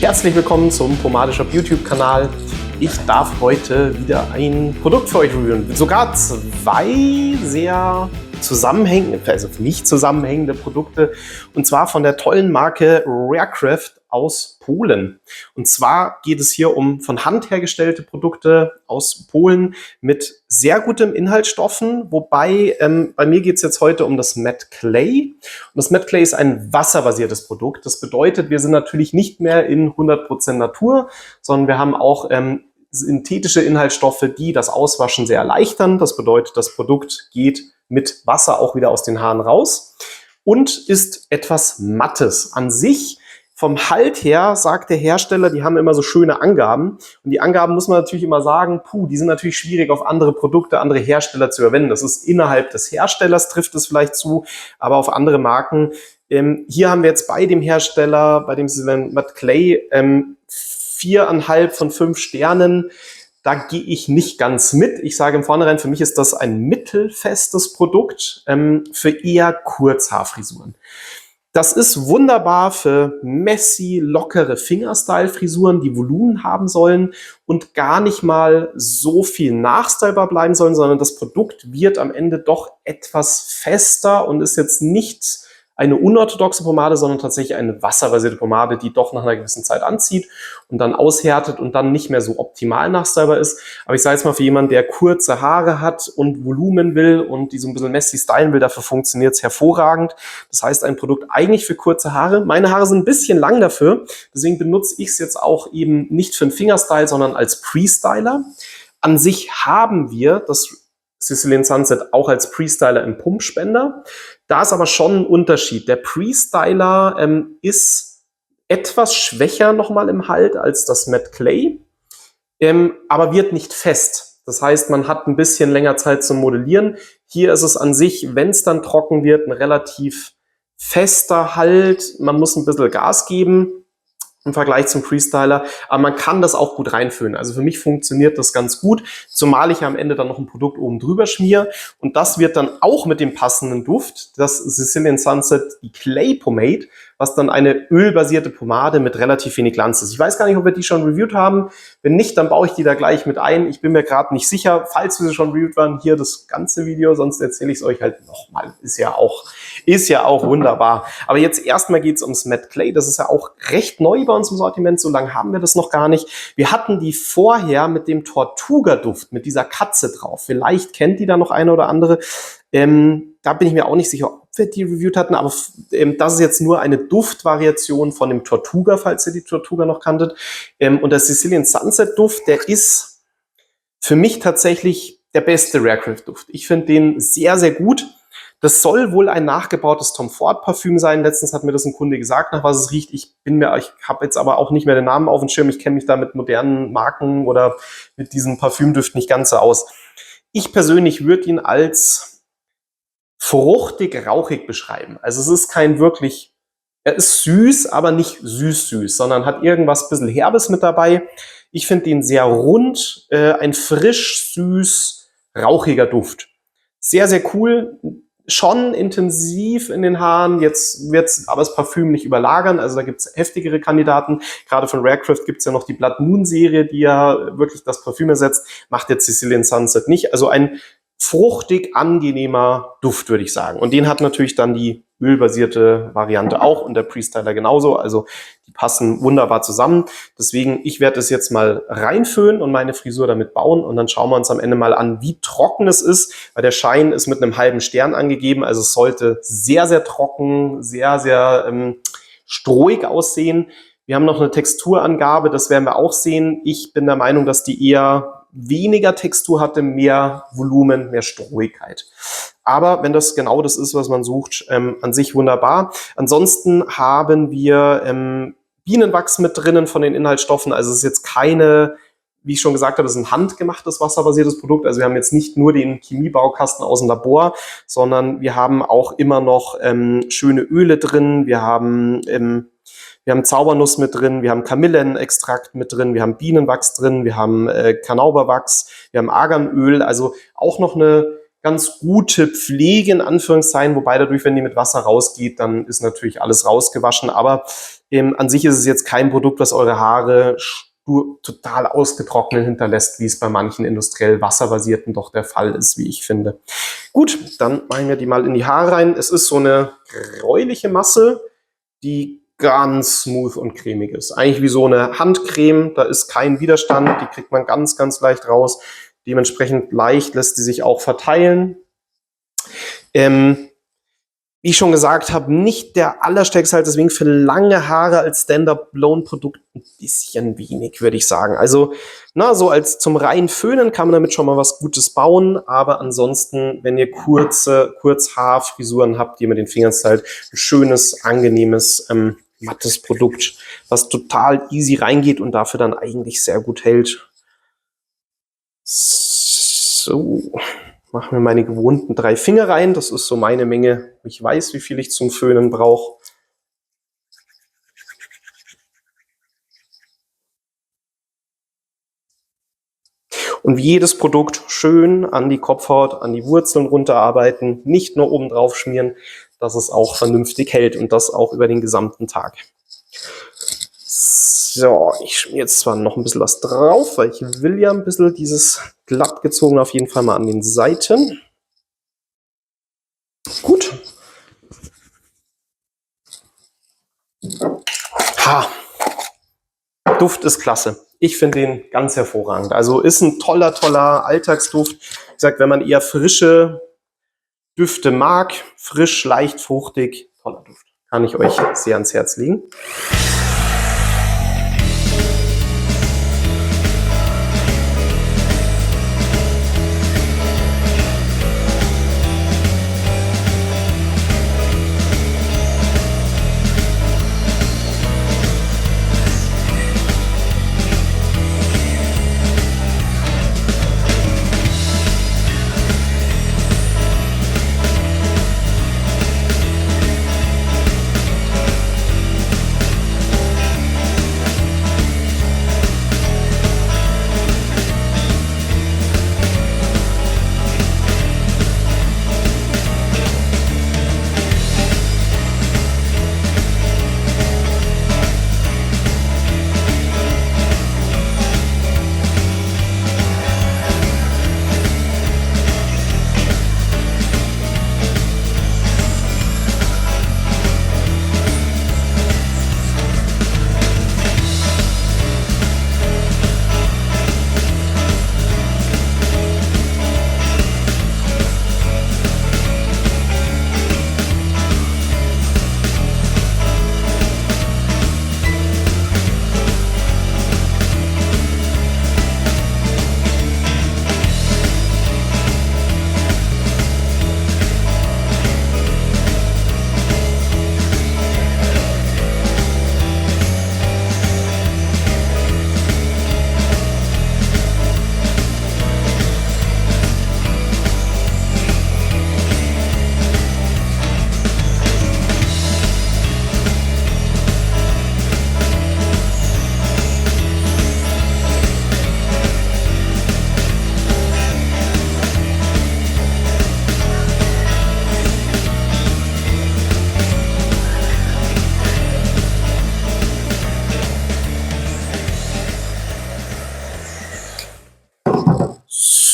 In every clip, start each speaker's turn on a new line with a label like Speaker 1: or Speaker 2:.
Speaker 1: Herzlich willkommen zum Pomade-Shop YouTube-Kanal. Ich darf heute wieder ein Produkt für euch reviewen. Sogar zwei sehr zusammenhängende, also nicht zusammenhängende Produkte. Und zwar von der tollen Marke Rarecraft aus Polen. Und zwar geht es hier um von Hand hergestellte Produkte aus Polen mit sehr guten Inhaltsstoffen. Wobei, bei mir geht es jetzt heute um das Matte Clay. Und das Matte Clay ist ein wasserbasiertes Produkt. Das bedeutet, wir sind natürlich nicht mehr in 100% Natur, sondern wir haben auch synthetische Inhaltsstoffe, die das Auswaschen sehr erleichtern. Das bedeutet, das Produkt geht mit Wasser auch wieder aus den Haaren raus und ist etwas Mattes. An sich, vom Halt her, sagt der Hersteller, die haben immer so schöne Angaben. Und die Angaben muss man natürlich immer sagen, die sind natürlich schwierig auf andere Produkte, andere Hersteller zu verwenden. Das ist innerhalb des Herstellers, trifft es vielleicht zu, aber auf andere Marken. Hier haben wir jetzt bei dem Hersteller, bei dem Matte Clay, 4,5 von 5 Sternen. Da gehe ich nicht ganz mit. Ich sage im Vornherein, für mich ist das ein mittelfestes Produkt für eher Kurzhaarfrisuren. Das ist wunderbar für messy, lockere Fingerstyle-Frisuren, die Volumen haben sollen und gar nicht mal so viel nachstylbar bleiben sollen, sondern das Produkt wird am Ende doch etwas fester und ist jetzt nicht eine unorthodoxe Pomade, sondern tatsächlich eine wasserbasierte Pomade, die doch nach einer gewissen Zeit anzieht und dann aushärtet und dann nicht mehr so optimal nachstylbar ist. Aber ich sage jetzt mal, für jemanden, der kurze Haare hat und Volumen will und die so ein bisschen messy stylen will, dafür funktioniert es hervorragend. Das heißt, ein Produkt eigentlich für kurze Haare. Meine Haare sind ein bisschen lang dafür, deswegen benutze ich es jetzt auch eben nicht für einen Fingerstyle, sondern als Pre-Styler. An sich haben wir das Sicilian Sunset auch als Pre-Styler im Pumpspender. Da ist aber schon ein Unterschied. Der Pre-Styler ist etwas schwächer nochmal im Halt als das Matte Clay, aber wird nicht fest. Das heißt, man hat ein bisschen länger Zeit zum Modellieren. Hier ist es an sich, wenn es dann trocken wird, ein relativ fester Halt. Man muss ein bisschen Gas geben im Vergleich zum Pre-Styler, aber man kann das auch gut reinfüllen. Also für mich funktioniert das ganz gut, zumal ich am Ende dann noch ein Produkt oben drüber schmiere und das wird dann auch mit dem passenden Duft, das Sicilian Sunset, die Clay Pomade, was dann eine ölbasierte Pomade mit relativ wenig Glanz ist. Ich weiß gar nicht, ob wir die schon reviewed haben. Wenn nicht, dann baue ich die da gleich mit ein. Ich bin mir gerade nicht sicher. Falls wir sie schon reviewed waren, hier das ganze Video, sonst erzähle ich es euch halt nochmal. Ist ja auch wunderbar. Aber jetzt erstmal geht es ums Matte Clay. Das ist ja auch recht neu bei uns im Sortiment. So lange haben wir das noch gar nicht. Wir hatten die vorher mit dem Tortuga-Duft, mit dieser Katze drauf. Vielleicht kennt die da noch eine oder andere. Da bin ich mir auch nicht sicher, ob wir die reviewed hatten, aber das ist jetzt nur eine Duftvariation von dem Tortuga, falls ihr die Tortuga noch kanntet. Und der Sicilian Sunset Duft, der ist für mich tatsächlich der beste Rarecraft Duft. Ich finde den sehr, sehr gut. Das soll wohl ein nachgebautes Tom Ford Parfüm sein. Letztens hat mir das ein Kunde gesagt, nach was es riecht. Ich habe jetzt aber auch nicht mehr den Namen auf dem Schirm. Ich kenne mich da mit modernen Marken oder mit diesen Parfümdüften nicht ganz so aus. Ich persönlich würde ihn als fruchtig, rauchig beschreiben. Also es ist er ist süß, aber nicht süß-süß, sondern hat irgendwas ein bisschen Herbes mit dabei. Ich finde den sehr rund, ein frisch, süß, rauchiger Duft. Sehr, sehr cool, schon intensiv in den Haaren. Jetzt wird es aber das Parfüm nicht überlagern, also da gibt es heftigere Kandidaten. Gerade von Rarecraft gibt es ja noch die Blood Moon Serie, die ja wirklich das Parfüm ersetzt. Macht jetzt Sicilian Sunset nicht. Also ein fruchtig angenehmer Duft, würde ich sagen. Und den hat natürlich dann die ölbasierte Variante auch und der Pre-Styler genauso. Also die passen wunderbar zusammen. Deswegen, ich werde es jetzt mal reinföhnen und meine Frisur damit bauen und dann schauen wir uns am Ende mal an, wie trocken es ist, weil der Schein ist mit einem halben Stern angegeben. Also es sollte sehr, sehr trocken, sehr, sehr strohig aussehen. Wir haben noch eine Texturangabe, das werden wir auch sehen. Ich bin der Meinung, dass die eher weniger Textur hatte, mehr Volumen, mehr Strohigkeit. Aber wenn das genau das ist, was man sucht, an sich wunderbar. Ansonsten haben wir Bienenwachs mit drinnen von den Inhaltsstoffen. Also es ist jetzt keine, wie ich schon gesagt habe, es ist ein handgemachtes wasserbasiertes Produkt. Also wir haben jetzt nicht nur den Chemiebaukasten aus dem Labor, sondern wir haben auch immer noch schöne Öle drin. Wir haben Zaubernuss mit drin, wir haben Kamillenextrakt mit drin, wir haben Bienenwachs drin, wir haben Kannauberwachs, wir haben Arganöl, also auch noch eine ganz gute Pflege in Anführungszeichen, wobei dadurch, wenn die mit Wasser rausgeht, dann ist natürlich alles rausgewaschen. Aber an sich ist es jetzt kein Produkt, was eure Haare total ausgetrocknet hinterlässt, wie es bei manchen industriell wasserbasierten doch der Fall ist, wie ich finde. Gut, dann machen wir die mal in die Haare rein. Es ist so eine gräuliche Masse, die ganz smooth und cremig ist. Eigentlich wie so eine Handcreme, da ist kein Widerstand, die kriegt man ganz, ganz leicht raus. Dementsprechend leicht lässt sie sich auch verteilen. Wie ich schon gesagt habe, nicht der allerstärkste halt, deswegen für lange Haare als Stand-Up-Blown-Produkt ein bisschen wenig, würde ich sagen. Also, so als zum reinen Föhnen kann man damit schon mal was Gutes bauen, aber ansonsten, wenn ihr Kurzhaarfrisuren habt, die mit den Fingern stylt, ein schönes, angenehmes, mattes Produkt, was total easy reingeht und dafür dann eigentlich sehr gut hält. So. Machen wir meine gewohnten 3 Finger rein. Das ist so meine Menge. Ich weiß, wie viel ich zum Föhnen brauche. Und wie jedes Produkt schön an die Kopfhaut, an die Wurzeln runterarbeiten. Nicht nur oben drauf schmieren, dass es auch vernünftig hält und das auch über den gesamten Tag. So, ich schmier jetzt zwar noch ein bisschen was drauf, weil ich will ja ein bisschen dieses glatt gezogen auf jeden Fall mal an den Seiten. Gut. Duft ist klasse. Ich finde den ganz hervorragend. Also ist ein toller, toller Alltagsduft. Ich sag, wenn man eher frische Düfte mag, frisch, leicht, fruchtig, toller Duft. Kann ich euch sehr ans Herz legen.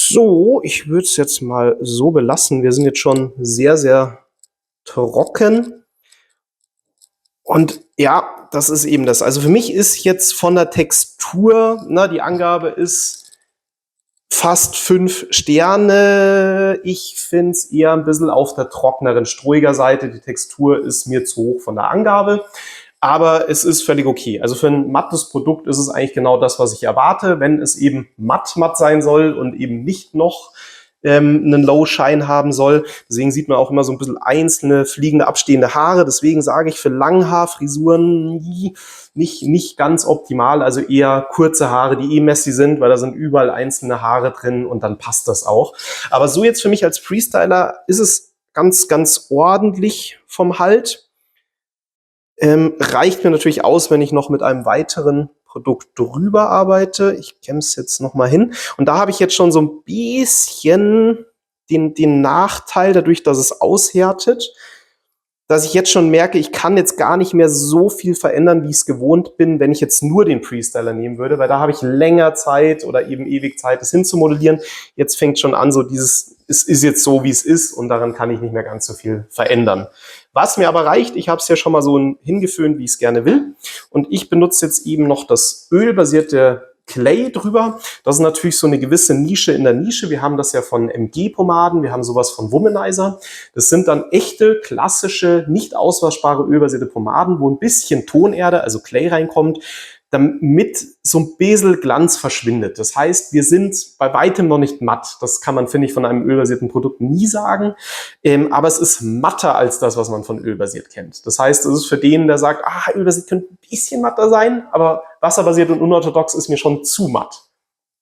Speaker 1: So, ich würde es jetzt mal so belassen. Wir sind jetzt schon sehr, sehr trocken. Und ja, das ist eben das. Also für mich ist jetzt von der Textur, die Angabe ist fast 5 Sterne. Ich finde es eher ein bisschen auf der trockneren, struiger Seite. Die Textur ist mir zu hoch von der Angabe. Aber es ist völlig okay. Also für ein mattes Produkt ist es eigentlich genau das, was ich erwarte. Wenn es eben matt sein soll und eben nicht noch einen Low-Shine haben soll. Deswegen sieht man auch immer so ein bisschen einzelne fliegende, abstehende Haare. Deswegen sage ich für Langhaarfrisuren nicht ganz optimal. Also eher kurze Haare, die messy sind, weil da sind überall einzelne Haare drin und dann passt das auch. Aber so jetzt für mich als Freestyler ist es ganz, ganz ordentlich vom Halt. Reicht mir natürlich aus, wenn ich noch mit einem weiteren Produkt drüber arbeite. Ich kämme es jetzt noch mal hin. Und da habe ich jetzt schon so ein bisschen den Nachteil, dadurch, dass es aushärtet, dass ich jetzt schon merke, ich kann jetzt gar nicht mehr so viel verändern, wie ich es gewohnt bin, wenn ich jetzt nur den Freestyler nehmen würde, weil da habe ich länger Zeit oder eben ewig Zeit, das hinzumodellieren. Jetzt fängt schon an, so dieses, es ist jetzt so, wie es ist und daran kann ich nicht mehr ganz so viel verändern. Was mir aber reicht, ich habe es ja schon mal so hingeföhnt, wie ich es gerne will. Und ich benutze jetzt eben noch das ölbasierte Clay drüber. Das ist natürlich so eine gewisse Nische in der Nische. Wir haben das ja von MG-Pomaden, wir haben sowas von Womanizer. Das sind dann echte, klassische, nicht auswaschbare ölbasierte Pomaden, wo ein bisschen Tonerde, also Clay reinkommt, damit so ein bisschen Glanz verschwindet. Das heißt, wir sind bei weitem noch nicht matt. Das kann man, finde ich, von einem ölbasierten Produkt nie sagen. Aber es ist matter als das, was man von ölbasiert kennt. Das heißt, es ist für den, der sagt, ölbasiert könnte ein bisschen matter sein, aber wasserbasiert und unorthodox ist mir schon zu matt.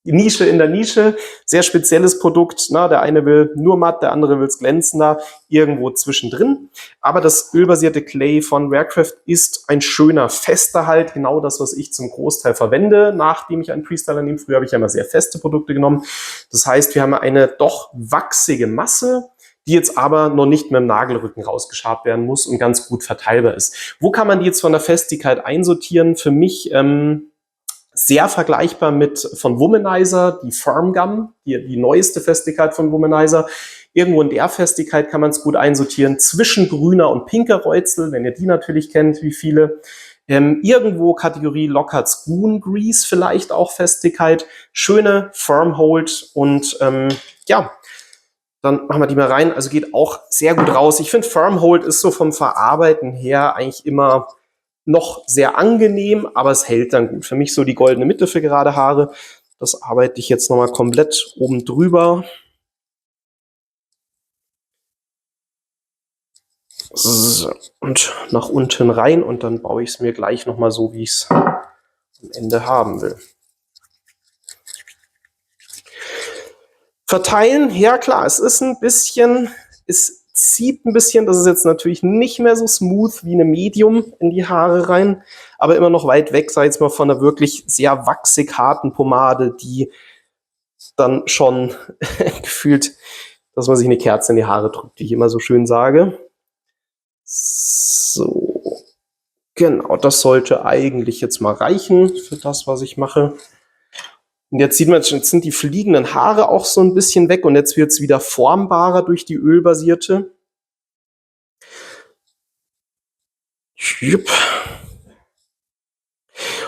Speaker 1: Die Nische in der Nische, sehr spezielles Produkt. Na, der eine will nur matt, der andere will es glänzender, irgendwo zwischendrin. Aber das ölbasierte Clay von Rarecraft ist ein schöner, fester Halt. Genau das, was ich zum Großteil verwende, nachdem ich einen Freestyler nehme. Früher habe ich ja immer sehr feste Produkte genommen. Das heißt, wir haben eine doch wachsige Masse, die jetzt aber noch nicht mit dem Nagelrücken rausgeschabt werden muss und ganz gut verteilbar ist. Wo kann man die jetzt von der Festigkeit einsortieren? Für mich sehr vergleichbar mit von Womanizer, die Firm Gum, die neueste Festigkeit von Womanizer. Irgendwo in der Festigkeit kann man es gut einsortieren, zwischen grüner und pinker Räuzel, wenn ihr die natürlich kennt, wie viele. Irgendwo Kategorie Lockhart Spoon Grease vielleicht auch Festigkeit. Schöne Firm Hold und ja, dann machen wir die mal rein. Also geht auch sehr gut raus. Ich finde Firm Hold ist so vom Verarbeiten her eigentlich immer noch sehr angenehm, aber es hält dann gut. Für mich so die goldene Mitte für gerade Haare. Das arbeite ich jetzt nochmal komplett oben drüber. So, und nach unten rein und dann baue ich es mir gleich nochmal so, wie ich es am Ende haben will. Verteilen, ja klar, es ist ein bisschen, es zieht ein bisschen, das ist jetzt natürlich nicht mehr so smooth wie eine Medium in die Haare rein, aber immer noch weit weg, sag ich jetzt mal, von einer wirklich sehr wachsig harten Pomade, die dann schon gefühlt, dass man sich eine Kerze in die Haare drückt, wie ich immer so schön sage. So, genau, das sollte eigentlich jetzt mal reichen für das, was ich mache. Und jetzt sieht man, jetzt sind die fliegenden Haare auch so ein bisschen weg und jetzt wird es wieder formbarer durch die ölbasierte.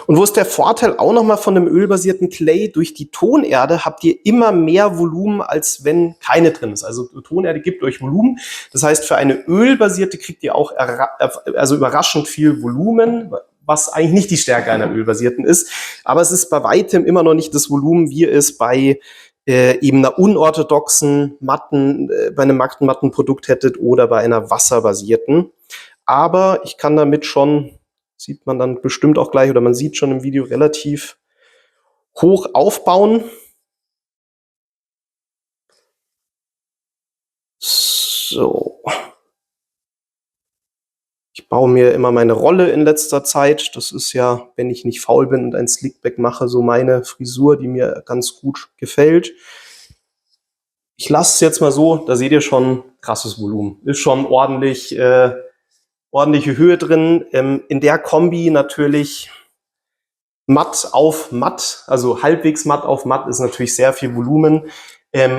Speaker 1: Und wo ist der Vorteil auch nochmal von dem ölbasierten Clay? Durch die Tonerde habt ihr immer mehr Volumen, als wenn keine drin ist. Also Tonerde gibt euch Volumen. Das heißt, für eine ölbasierte kriegt ihr auch also überraschend viel Volumen, was eigentlich nicht die Stärke einer ölbasierten ist. Aber es ist bei weitem immer noch nicht das Volumen, wie es bei eben einer unorthodoxen matten, bei einem matten Produkt hättet oder bei einer wasserbasierten. Aber ich kann damit schon, sieht man dann bestimmt auch gleich, oder man sieht schon im Video, relativ hoch aufbauen. So. Ich baue mir immer meine Rolle in letzter Zeit. Das ist ja, wenn ich nicht faul bin und ein Slickback mache, so meine Frisur, die mir ganz gut gefällt. Ich lasse es jetzt mal so, da seht ihr schon krasses Volumen. Ist schon ordentlich, ordentliche Höhe drin. In der Kombi natürlich matt auf matt, also halbwegs matt auf matt ist natürlich sehr viel Volumen.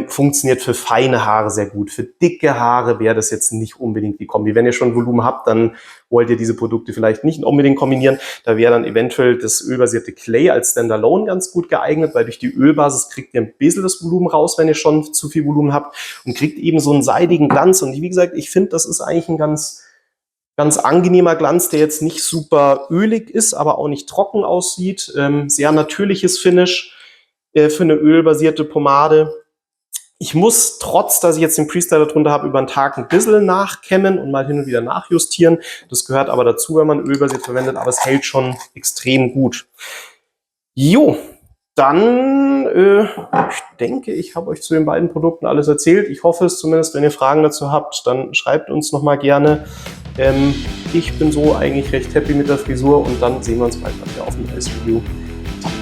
Speaker 1: Funktioniert für feine Haare sehr gut. Für dicke Haare wäre das jetzt nicht unbedingt die Kombi. Wenn ihr schon Volumen habt, dann wollt ihr diese Produkte vielleicht nicht unbedingt kombinieren. Da wäre dann eventuell das ölbasierte Clay als Standalone ganz gut geeignet, weil durch die Ölbasis kriegt ihr ein bisschen das Volumen raus, wenn ihr schon zu viel Volumen habt und kriegt eben so einen seidigen Glanz. Und wie gesagt, ich finde, das ist eigentlich ein ganz angenehmer Glanz, der jetzt nicht super ölig ist, aber auch nicht trocken aussieht. Sehr natürliches Finish für eine ölbasierte Pomade. Ich muss, trotz dass ich jetzt den Freestyler drunter habe, über den Tag ein bisschen nachkämmen und mal hin und wieder nachjustieren. Das gehört aber dazu, wenn man ölbasiert verwendet, aber es hält schon extrem gut. Jo, dann, ich denke, ich habe euch zu den beiden Produkten alles erzählt. Ich hoffe es zumindest. Wenn ihr Fragen dazu habt, dann schreibt uns nochmal gerne. Ich bin so eigentlich recht happy mit der Frisur und dann sehen wir uns bald mal wieder auf dem neues Video. Ciao.